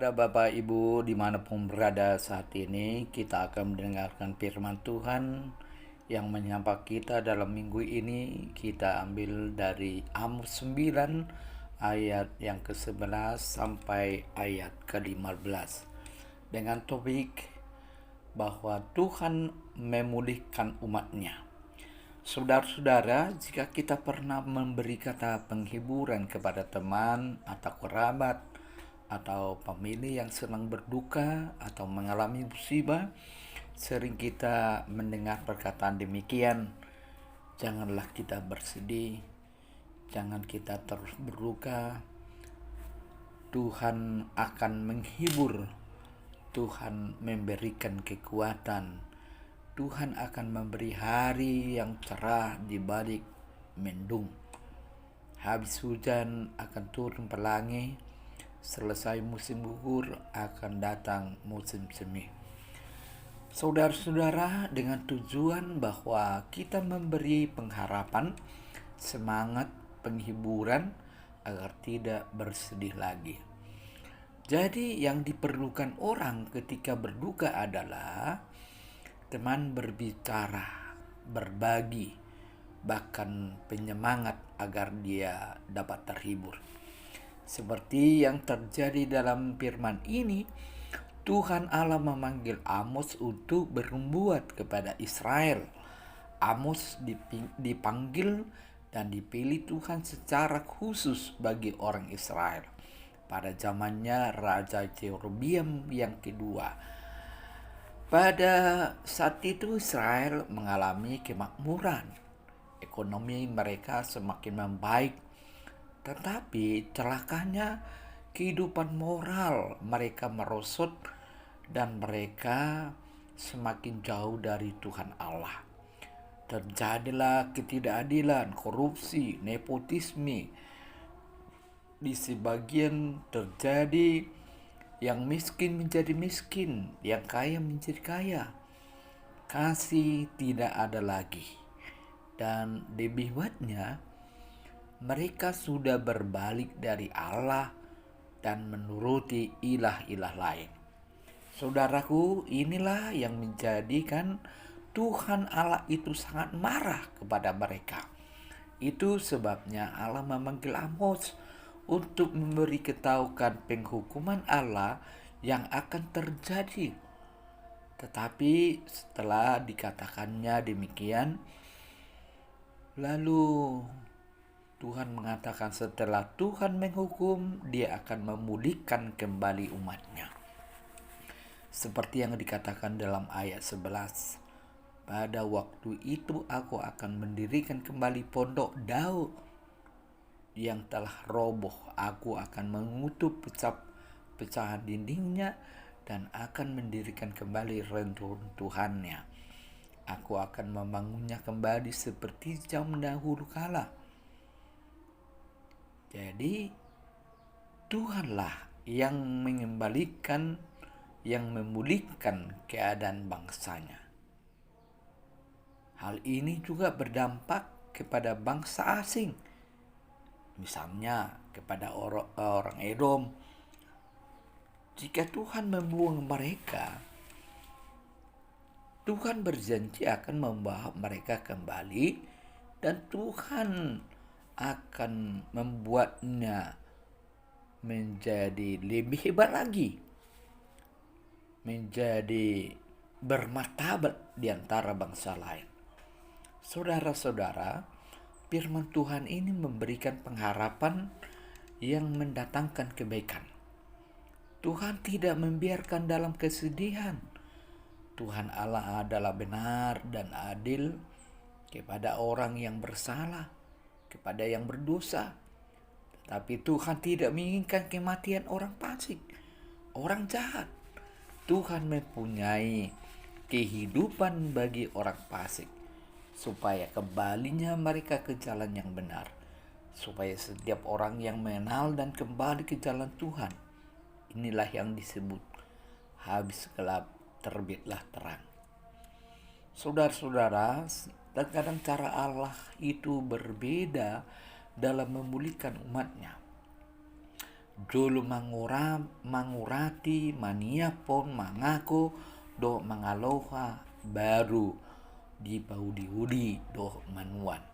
Pada Bapak Ibu dimanapun berada saat ini, kita akan mendengarkan firman Tuhan yang menyapa kita dalam minggu ini. Kita ambil dari Amos 9 ayat yang ke-11 sampai ayat ke-15 dengan topik bahwa Tuhan memulihkan umatnya. Saudara-saudara, jika kita pernah memberi kata penghiburan kepada teman atau kerabat atau pemilih yang sedang berduka atau mengalami musibah, sering kita mendengar perkataan demikian, janganlah kita bersedih, jangan kita terus berduka, Tuhan akan menghibur, Tuhan memberikan kekuatan, Tuhan akan memberi hari yang cerah di balik mendung. Habis hujan akan turun pelangi, selesai musim gugur akan datang musim semi. Saudara-saudara, dengan tujuan bahwa kita memberi pengharapan, semangat, penghiburan agar tidak bersedih lagi. Jadi yang diperlukan orang ketika berduka adalah teman berbicara, berbagi, bahkan penyemangat agar dia dapat terhibur. Seperti yang terjadi dalam firman ini, Tuhan Allah memanggil Amos untuk bernubuat kepada Israel. Amos dipanggil dan dipilih Tuhan secara khusus bagi orang Israel pada zamannya Raja Yerobeam yang kedua. Pada saat itu Israel mengalami kemakmuran. Ekonomi mereka semakin membaik. Tetapi celakanya kehidupan moral mereka merosot dan mereka semakin jauh dari Tuhan Allah. Terjadilah ketidakadilan, korupsi, nepotisme. Di sebagian terjadi yang miskin menjadi miskin, yang kaya menjadi kaya. Kasih tidak ada lagi. Dan lebih hebatnya, mereka sudah berbalik dari Allah dan menuruti ilah-ilah lain. Saudaraku, inilah yang menjadikan Tuhan Allah itu sangat marah kepada mereka. Itu sebabnya Allah memanggil Amos untuk memberi ketahukan penghukuman Allah yang akan terjadi. Tetapi setelah dikatakannya demikian, lalu Tuhan mengatakan setelah Tuhan menghukum, dia akan memulihkan kembali umatnya. Seperti yang dikatakan dalam ayat 11. Pada waktu itu aku akan mendirikan kembali pondok Daud yang telah roboh. Aku akan mengutup pecahan dindingnya dan akan mendirikan kembali reruntuhannya. Aku akan membangunnya kembali seperti zaman dahulu kala. Jadi Tuhanlah yang mengembalikan, yang memulihkan keadaan bangsanya. Hal ini juga berdampak kepada bangsa asing. Misalnya kepada orang Edom. Jika Tuhan membuang mereka, Tuhan berjanji akan membawa mereka kembali dan Tuhan akan membuatnya menjadi lebih hebat lagi, menjadi bermartabat di antara bangsa lain. Saudara-saudara, firman Tuhan ini memberikan pengharapan yang mendatangkan kebaikan. Tuhan tidak membiarkan dalam kesedihan. Tuhan Allah adalah benar dan adil kepada orang yang bersalah, kepada yang berdosa. Tetapi Tuhan tidak menginginkan kematian orang fasik, orang jahat. Tuhan mempunyai kehidupan bagi orang fasik, supaya kembalinya mereka ke jalan yang benar, supaya setiap orang yang mengenal dan kembali ke jalan Tuhan. Inilah yang disebut habis gelap terbitlah terang. Saudara-saudara, terkadang cara Allah itu berbeda dalam memulihkan umatnya. Jolo mangurati maniapon mangako do mangaloha baru di paudi-udi do manuan.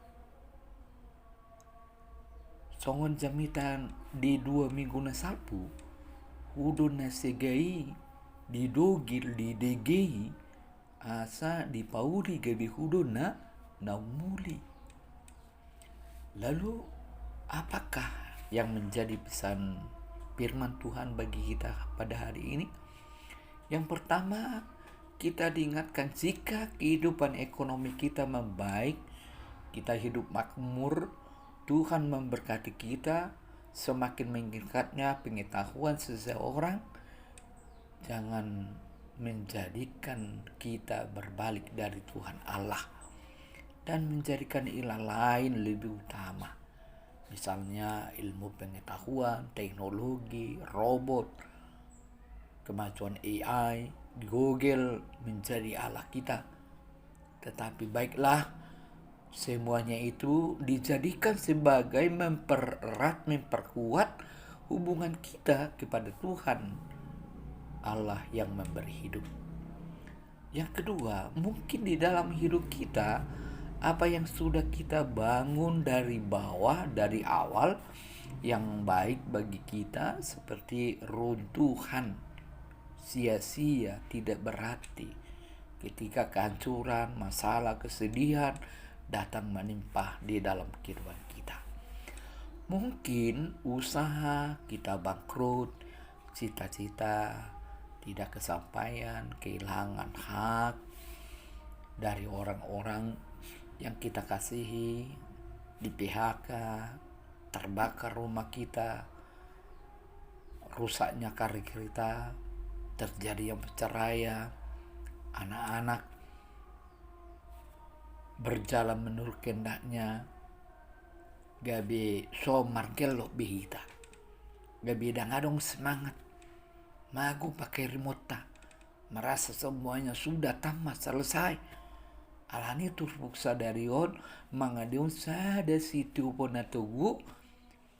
Songon jamitan di 2 minggu na sapu, hudon na segai di dogil di degei asa di paudi gabi hudon na naumuli. Lalu apakah yang menjadi pesan firman Tuhan bagi kita pada hari ini? Yang pertama, kita diingatkan jika kehidupan ekonomi kita membaik, kita hidup makmur, Tuhan memberkati kita, semakin meningkatnya pengetahuan seseorang, jangan menjadikan kita berbalik dari Tuhan Allah dan menjadikan ilah lain lebih utama. Misalnya ilmu pengetahuan, teknologi, robot, kemajuan AI, Google menjadi Allah kita. Tetapi baiklah, semuanya itu dijadikan sebagai mempererat, memperkuat hubungan kita kepada Tuhan Allah yang memberi hidup. Yang kedua, mungkin di dalam hidup kita, apa yang sudah kita bangun dari bawah, dari awal, yang baik bagi kita seperti runtuhan, sia-sia, tidak berarti. Ketika kehancuran, masalah, kesedihan datang menimpa di dalam kehidupan kita. Mungkin usaha kita bangkrut, cita-cita tidak kesampaian, kehilangan hak dari orang-orang yang kita kasihi, di PHK, terbakar rumah kita, rusaknya karir kita, terjadi yang perceraian, anak-anak berjalan menurut kehendaknya, gabi so margelo behita, gabi dangadong semangat, magu pakai remote, merasa semuanya sudah tamat selesai. Alani turbuksa dari on mangadiun sada situ ponatugu,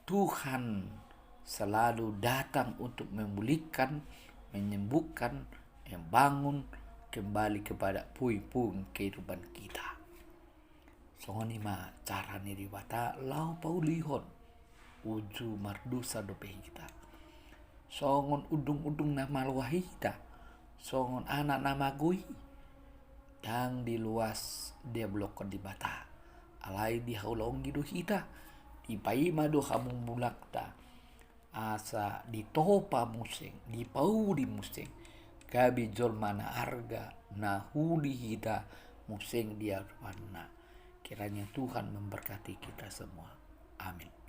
Tuhan selalu datang untuk memulihkan, menyembuhkan, membangun kembali kepada puing-puing kehidupan kita. Songoni ma carane dibata lau paulihon uju mardusa dope kita. Songon udung-udung nama luahita, songon anak nama gui yang di luas dia blokon di bata. Alai di haulong gidu hita, di paima do hamung bulakta. Asa di topa musing, di pau di musing. Gabi jol mana arga, na huli hita musing dia mana. Kiranya Tuhan memberkati kita semua. Amin.